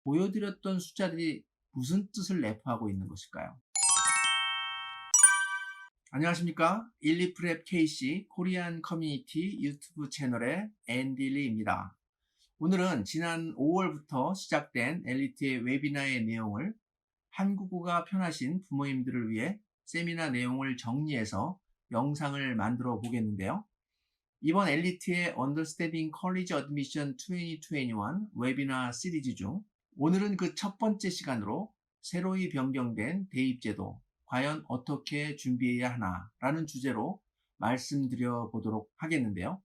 보여드렸던 숫자들이 무슨 뜻을 내포하고 있는 것일까요? 안녕하십니까? 일리프랩 KC 코리안 커뮤니티 유튜브 채널의 앤디리입니다. 오늘은 지난 5월부터 시작된 엘리트의 웨비나의 내용을 한국어가 편하신 부모님들을 위해 세미나 내용을 정리해서 영상을 만들어 보겠는데요. 이번 엘리트의 Understanding College Admission 2021 웨비나 시리즈 중 오늘은 그 첫 번째 시간으로 새로이 변경된 대입제도 과연 어떻게 준비해야 하나 라는 주제로 말씀드려 보도록 하겠는데요.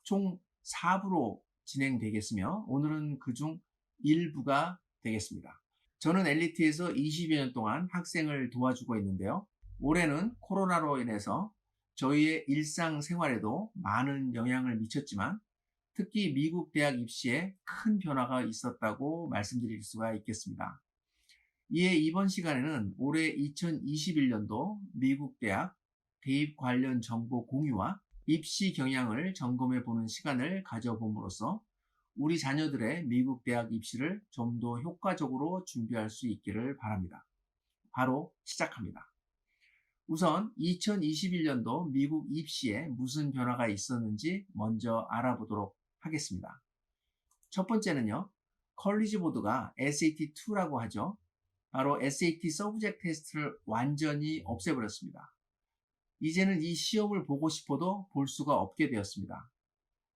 총 4부로 진행되겠으며 오늘은 그중 1부가 되겠습니다. 저는 엘리트에서 20여 년 동안 학생을 도와주고 있는데요. 올해는 코로나로 인해서 저희의 일상생활에도 많은 영향을 미쳤지만 특히 미국 대학 입시에 큰 변화가 있었다고 말씀드릴 수가 있겠습니다. 이에 이번 시간에는 올해 2021년도 미국 대학 대입 관련 정보 공유와 입시 경향을 점검해 보는 시간을 가져봄으로써 우리 자녀들의 미국 대학 입시를 좀 더 효과적으로 준비할 수 있기를 바랍니다. 바로 시작합니다. 우선 2021년도 미국 입시에 무슨 변화가 있었는지 먼저 알아보도록 하겠습니다. 첫 번째는요, 컬리지 보드가 SAT2라고 하죠. 바로 SAT 서브젝트 테스트를 완전히 없애버렸습니다. 이제는 이 시험을 보고 싶어도 볼 수가 없게 되었습니다.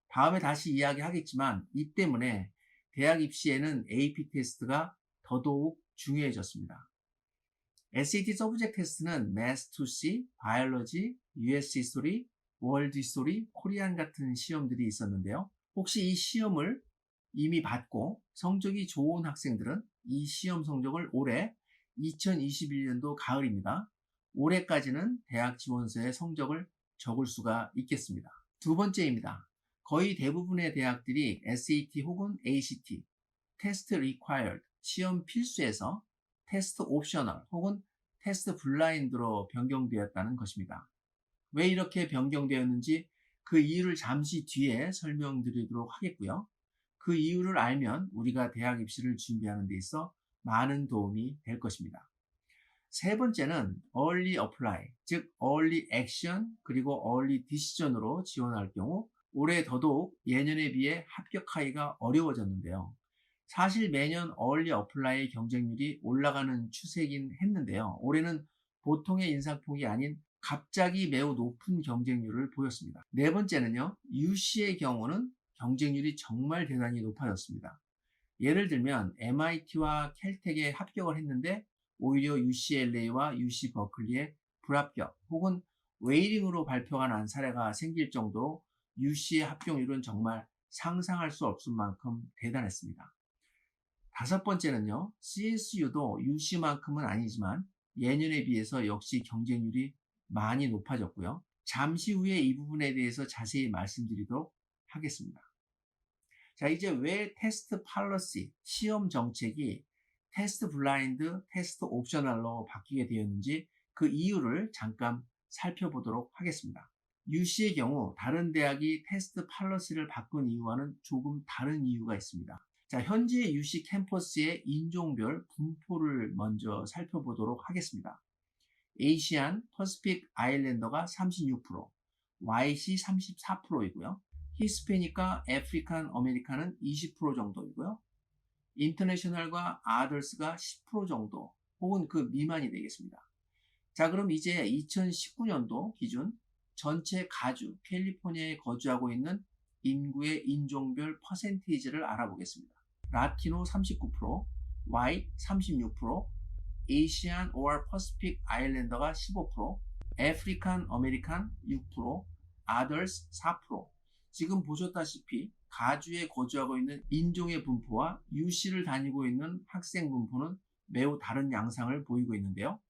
다음에 다시 이야기하겠지만 이 때문에 대학 입시에는 AP 테스트가 더더욱 중요해졌습니다. SAT 서브젝트 테스트는 Math 2C, Biology, US History, World History, Korean 같은 시험들이 있었는데요. 혹시 이 시험을 이미 받고 성적이 좋은 학생들은 이 시험 성적을 올해 2021년도 가을입니다. 올해까지는 대학 지원서에 성적을 적을 수가 있겠습니다. 두 번째입니다. 거의 대부분의 대학들이 SAT 혹은 ACT, 테스트 required, 시험 필수에서 테스트 옵셔널 혹은 테스트 블라인드로 변경되었다는 것입니다. 왜 이렇게 변경되었는지 그 이유를 잠시 뒤에 설명드리도록 하겠고요. 그 이유를 알면 우리가 대학 입시를 준비하는 데 있어 많은 도움이 될 것입니다. 세 번째는 Early Apply, 즉 Early Action 그리고 Early Decision으로 지원할 경우 올해 더더욱 예년에 비해 합격하기가 어려워졌는데요. 사실 매년 Early Apply의 경쟁률이 올라가는 추세이긴 했는데요. 올해는 보통의 인상폭이 아닌 갑자기 매우 높은 경쟁률을 보였습니다. 네 번째는요, UC의 경우는 경쟁률이 정말 대단히 높아졌습니다. 예를 들면 MIT와 캘텍에 합격을 했는데 오히려 UCLA와 UC 버클리에 불합격 혹은 웨이링으로 발표가 난 사례가 생길 정도로 UC의 합격률은 정말 상상할 수 없을 만큼 대단했습니다. 다섯 번째는요, CSU도 UC만큼은 아니지만 예년에 비해서 역시 경쟁률이 많이 높아졌고요. 잠시 후에 이 부분에 대해서 자세히 말씀드리도록 하겠습니다. 자, 이제 왜 테스트 팔러시, 시험 정책이 테스트 블라인드, 테스트 옵셔널로 바뀌게 되었는지 그 이유를 잠깐 살펴보도록 하겠습니다. UC의 경우 다른 대학이 테스트 팔러시를 바꾼 이유와는 조금 다른 이유가 있습니다. 자, 현재 UC 캠퍼스의 인종별 분포를 먼저 살펴보도록 하겠습니다. 에이시안, 퍼시픽 아일랜더가 36%, YC 34%이고요. 히스패닉과 아프리칸 아메리칸은 20% 정도이고요. 인터내셔널과 아더스가 10% 정도 혹은 그 미만이 되겠습니다. 자, 그럼 이제 2019년도 기준 전체 가주, 캘리포니아에 거주하고 있는 인구의 인종별 퍼센테이지를 알아보겠습니다. 라티노 39%, 화이트 36%, 에이시안 or 퍼시픽 아일랜더가 15%, 아프리칸 아메리칸 6%, 아더스 4%. 지금 보셨다시피 가주에 거주하고 있는 인종의 분포와 UC를 다니고 있는 학생 분포는 매우 다른 양상을 보이고 있는데요.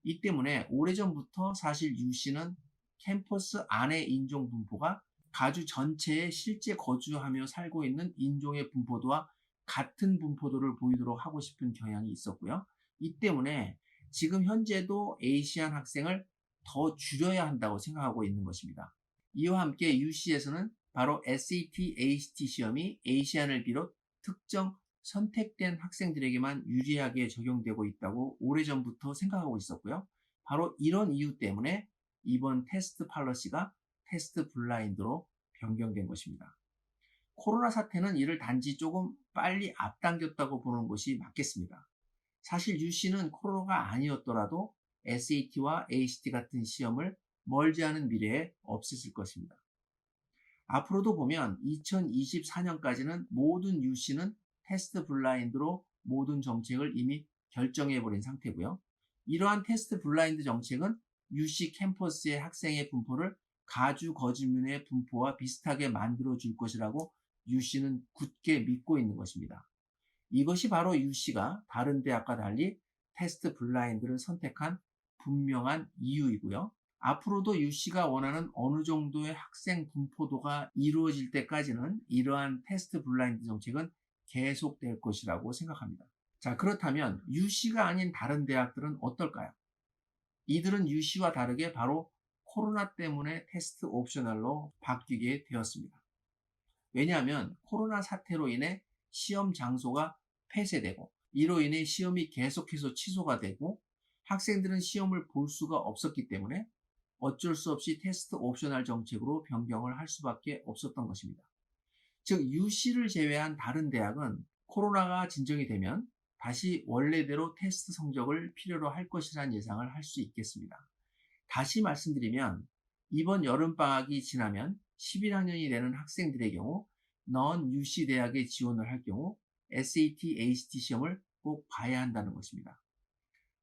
이 때문에 오래전부터 사실 UC는 캠퍼스 안의 인종 분포가 가주 전체에 실제 거주하며 살고 있는 인종의 분포도와 같은 분포도를 보이도록 하고 싶은 경향이 있었고요. 이 때문에 지금 현재도 에이시안 학생을 더 줄여야 한다고 생각하고 있는 것입니다. 이와 함께 UC에서는 바로 SAT, ACT 시험이 에이시안을 비롯 특정 선택된 학생들에게만 유리하게 적용되고 있다고 오래전부터 생각하고 있었고요. 바로 이런 이유 때문에 이번 테스트 팔러시가 테스트 블라인드로 변경된 것입니다. 코로나 사태는 이를 단지 조금 빨리 앞당겼다고 보는 것이 맞겠습니다. 사실 UC는 코로나가 아니었더라도 SAT와 ACT 같은 시험을 멀지 않은 미래에 없앴을 것입니다. 앞으로도 보면 2024년까지는 모든 UC는 테스트 블라인드로 모든 정책을 이미 결정해버린 상태고요. 이러한 테스트 블라인드 정책은 UC 캠퍼스의 학생의 분포를 가주 거주민의 분포와 비슷하게 만들어줄 것이라고 UC는 굳게 믿고 있는 것입니다. 이것이 바로 UC가 다른 대학과 달리 테스트 블라인드를 선택한 분명한 이유이고요. 앞으로도 UC가 원하는 어느 정도의 학생 분포도가 이루어질 때까지는 이러한 테스트 블라인드 정책은 계속될 것이라고 생각합니다. 자, 그렇다면 UC가 아닌 다른 대학들은 어떨까요? 이들은 UC와 다르게 바로 코로나 때문에 테스트 옵셔널로 바뀌게 되었습니다. 왜냐하면 코로나 사태로 인해 시험 장소가 폐쇄되고 이로 인해 시험이 계속해서 취소가 되고 학생들은 시험을 볼 수가 없었기 때문에 어쩔 수 없이 테스트 옵셔널 정책으로 변경을 할 수밖에 없었던 것입니다. 즉 UC를 제외한 다른 대학은 코로나가 진정이 되면 다시 원래대로 테스트 성적을 필요로 할 것이라는 예상을 할 수 있겠습니다. 다시 말씀드리면 이번 여름방학이 지나면 11학년이 되는 학생들의 경우 non-UC 대학에 지원을 할 경우 SAT, ACT 시험을 꼭 봐야 한다는 것입니다.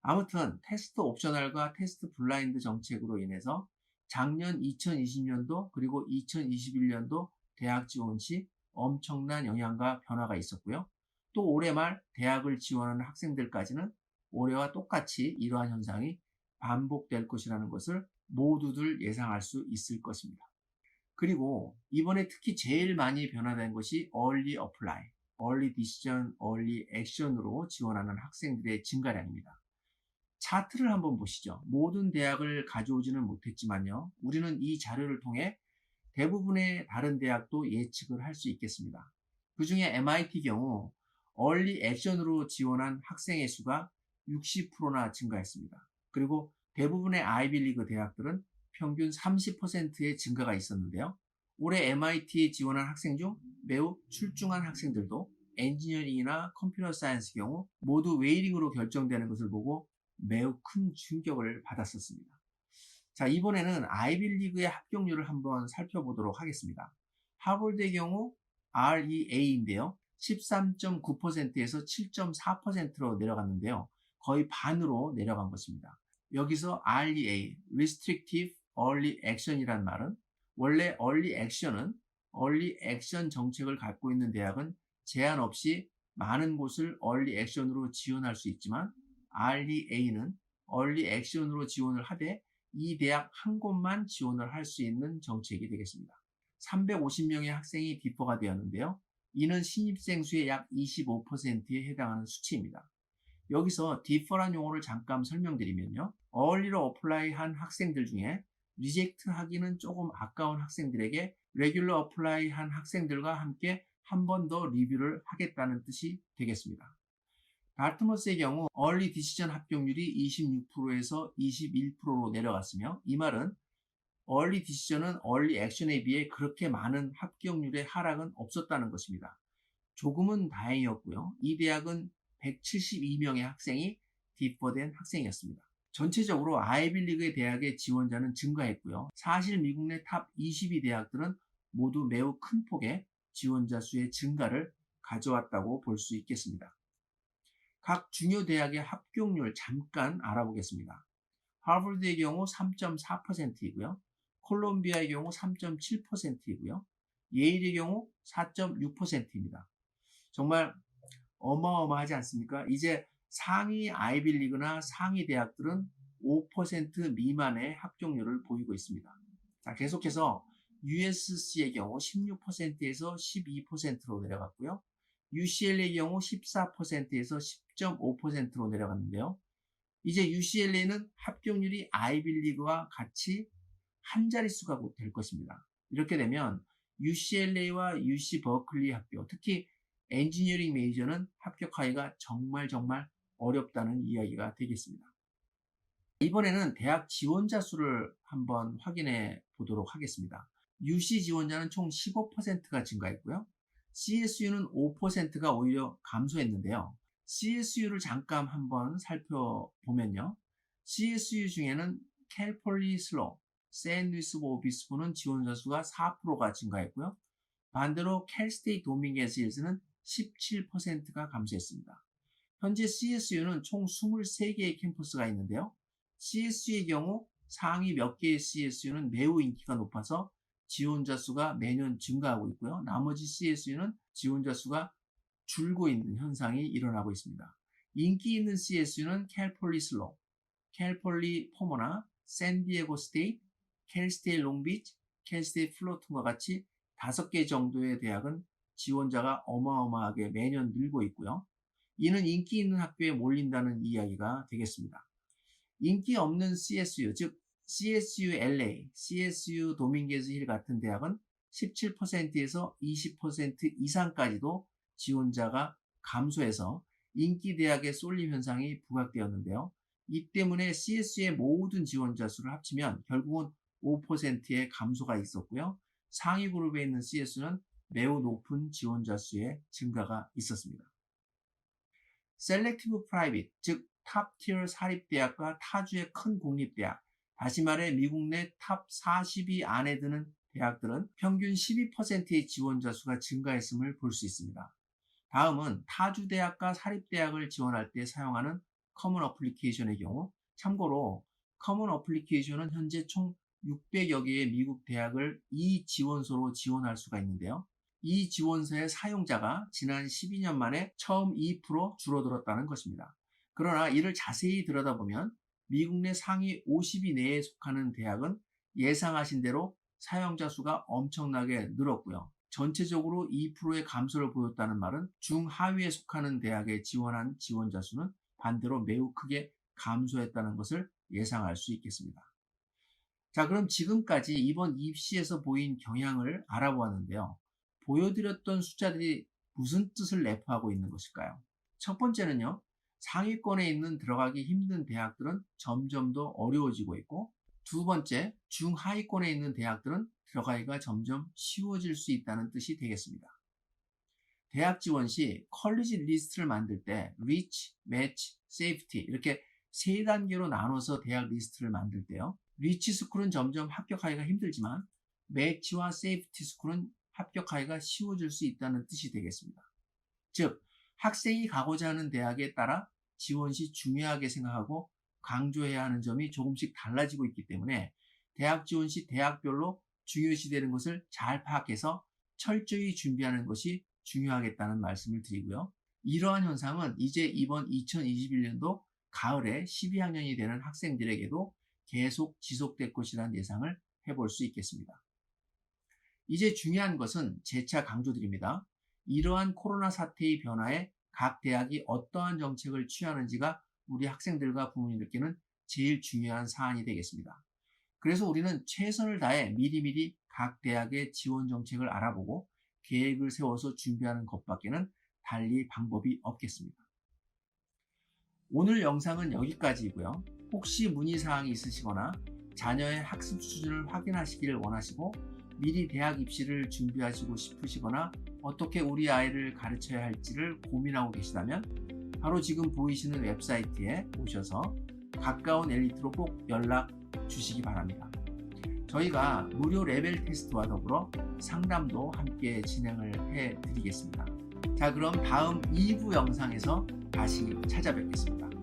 아무튼 테스트 옵셔널과 테스트 블라인드 정책으로 인해서 작년 2020년도 그리고 2021년도 대학 지원 시 엄청난 영향과 변화가 있었고요. 또 올해 말 대학을 지원하는 학생들까지는 올해와 똑같이 이러한 현상이 반복될 것이라는 것을 모두들 예상할 수 있을 것입니다. 그리고 이번에 특히 제일 많이 변화된 것이 Early Apply, Early Decision, Early Action으로 지원하는 학생들의 증가량입니다. 차트를 한번 보시죠. 모든 대학을 가져오지는 못했지만요. 우리는 이 자료를 통해 대부분의 다른 대학도 예측을 할 수 있겠습니다. 그 중에 MIT 경우 Early Action으로 지원한 학생의 수가 60%나 증가했습니다. 그리고 대부분의 아이비리그 대학들은 평균 30%의 증가가 있었는데요. 올해 MIT에 지원한 학생 중 매우 출중한 학생들도 엔지니어링이나 컴퓨터 사이언스 경우 모두 웨이팅으로 결정되는 것을 보고 매우 큰 충격을 받았었습니다. 자, 이번에는 아이비리그의 합격률을 한번 살펴보도록 하겠습니다. 하버드의 경우 REA인데요. 13.9%에서 7.4%로 내려갔는데요. 거의 반으로 내려간 것입니다. 여기서 REA, Restrictive Early Action이란 말은 원래 Early Action은 Early Action 정책을 갖고 있는 대학은 제한 없이 많은 곳을 Early Action으로 지원할 수 있지만 REA는 Early Action으로 지원을 하되 이 대학 한 곳만 지원을 할 수 있는 정책이 되겠습니다. 350명의 학생이 디퍼가 되었는데요. 이는 신입생 수의 약 25%에 해당하는 수치입니다. 여기서 디퍼란 용어를 잠깐 설명드리면요. early로 apply 한 학생들 중에 리젝트 하기는 조금 아까운 학생들에게 regular apply 한 학생들과 함께 한 번 더 리뷰를 하겠다는 뜻이 되겠습니다. 다트머스의 경우 early decision 합격률이 26%에서 21%로 내려갔으며 이 말은 early decision은 early action에 비해 그렇게 많은 합격률의 하락은 없었다는 것입니다. 조금은 다행이었고요. 이 대학은 172명의 학생이 디퍼된 학생이었습니다. 전체적으로 아이비리그의 대학의 지원자는 증가했고요. 사실 미국 내 탑 22 대학들은 모두 매우 큰 폭의 지원자 수의 증가를 가져왔다고 볼 수 있겠습니다. 각 중요 대학의 합격률 잠깐 알아보겠습니다. 하버드의 경우 3.4%이고요. 콜롬비아의 경우 3.7%이고요. 예일의 경우 4.6%입니다. 정말 어마어마하지 않습니까? 이제 상위 아이비리그나 상위 대학들은 5% 미만의 합격률을 보이고 있습니다. 자, 계속해서 USC의 경우 16%에서 12%로 내려갔고요. UCLA의 경우 14%에서 10.5%로 내려갔는데요. 이제 UCLA는 합격률이 아이비리그와 같이 한 자릿수가 될 것입니다. 이렇게 되면 UCLA와 UC 버클리 학교, 특히 엔지니어링 메이저는 합격하기가 정말 어렵다는 이야기가 되겠습니다. 이번에는 대학 지원자 수를 한번 확인해 보도록 하겠습니다. UC 지원자는 총 15%가 증가했고요. CSU는 5%가 오히려 감소했는데요. CSU를 잠깐 한번 살펴보면요. CSU 중에는 캘폴리 슬로, 샌루이스 오비스포는 지원자 수가 4%가 증가했고요. 반대로 캘스테이트 도밍게스 힐스는 17%가 감소했습니다. 현재 CSU는 총 23개의 캠퍼스가 있는데요. CSU의 경우 상위 몇 개의 CSU는 매우 인기가 높아서 지원자 수가 매년 증가하고 있고요. 나머지 CSU는 지원자 수가 줄고 있는 현상이 일어나고 있습니다. 인기 있는 CSU는 캘폴리 슬로, 캘폴리 포모나, 샌디에고 스테이트, 캘스테이트 롱비치, 캘스테이트 플로튼과 같이 5개 정도의 대학은 지원자가 어마어마하게 매년 늘고 있고요. 이는 인기 있는 학교에 몰린다는 이야기가 되겠습니다. 인기 없는 CSU, 즉 CSU LA, CSU 도밍게스 힐 같은 대학은 17%에서 20% 이상까지도 지원자가 감소해서 인기 대학의 쏠림 현상이 부각되었는데요. 이 때문에 CSU의 모든 지원자 수를 합치면 결국은 5%의 감소가 있었고요. 상위 그룹에 있는 CSU는 매우 높은 지원자 수의 증가가 있었습니다. 셀렉티브 프라이빗, 즉 탑티어 사립대학과 타주의 큰 공립대학, 다시 말해 미국 내 탑 40위 안에 드는 대학들은 평균 12%의 지원자 수가 증가했음을 볼 수 있습니다. 다음은 타주 대학과 사립대학을 지원할 때 사용하는 커먼 어플리케이션의 경우, 참고로 커먼 어플리케이션은 현재 총 600여 개의 미국 대학을 이 지원소로 지원할 수가 있는데요. 이 지원서의 사용자가 지난 12년 만에 처음 2% 줄어들었다는 것입니다. 그러나 이를 자세히 들여다보면 미국 내 상위 50위 내에 속하는 대학은 예상하신 대로 사용자 수가 엄청나게 늘었고요. 전체적으로 2%의 감소를 보였다는 말은 중하위에 속하는 대학에 지원한 지원자 수는 반대로 매우 크게 감소했다는 것을 예상할 수 있겠습니다. 자, 그럼 지금까지 이번 입시에서 보인 경향을 알아보았는데요. 보여드렸던 숫자들이 무슨 뜻을 내포하고 있는 것일까요? 첫 번째는요. 상위권에 있는 들어가기 힘든 대학들은 점점 더 어려워지고 있고, 두 번째, 중하위권에 있는 대학들은 들어가기가 점점 쉬워질 수 있다는 뜻이 되겠습니다. 대학 지원 시 컬리지 리스트를 만들 때 리치, 매치, 세이프티 이렇게 세 단계로 나눠서 대학 리스트를 만들 때요. 리치 스쿨은 점점 합격하기가 힘들지만 매치와 세이프티 스쿨은 합격하기가 쉬워질 수 있다는 뜻이 되겠습니다. 즉, 학생이 가고자 하는 대학에 따라 지원 시 중요하게 생각하고 강조해야 하는 점이 조금씩 달라지고 있기 때문에 대학 지원 시 대학별로 중요시되는 것을 잘 파악해서 철저히 준비하는 것이 중요하겠다는 말씀을 드리고요. 이러한 현상은 이제 이번 2021년도 가을에 12학년이 되는 학생들에게도 계속 지속될 것이라는 예상을 해볼 수 있겠습니다. 이제 중요한 것은 재차 강조드립니다. 이러한 코로나 사태의 변화에 각 대학이 어떠한 정책을 취하는지가 우리 학생들과 부모님들께는 제일 중요한 사안이 되겠습니다. 그래서 우리는 최선을 다해 미리미리 각 대학의 지원 정책을 알아보고 계획을 세워서 준비하는 것밖에는 달리 방법이 없겠습니다. 오늘 영상은 여기까지이고요. 혹시 문의사항이 있으시거나 자녀의 학습 수준을 확인하시기를 원하시고 미리 대학 입시를 준비하시고 싶으시거나 어떻게 우리 아이를 가르쳐야 할지를 고민하고 계시다면 바로 지금 보이시는 웹사이트에 오셔서 가까운 엘리트로 꼭 연락 주시기 바랍니다. 저희가 무료 레벨 테스트와 더불어 상담도 함께 진행을 해 드리겠습니다. 자, 그럼 다음 2부 영상에서 다시 찾아뵙겠습니다.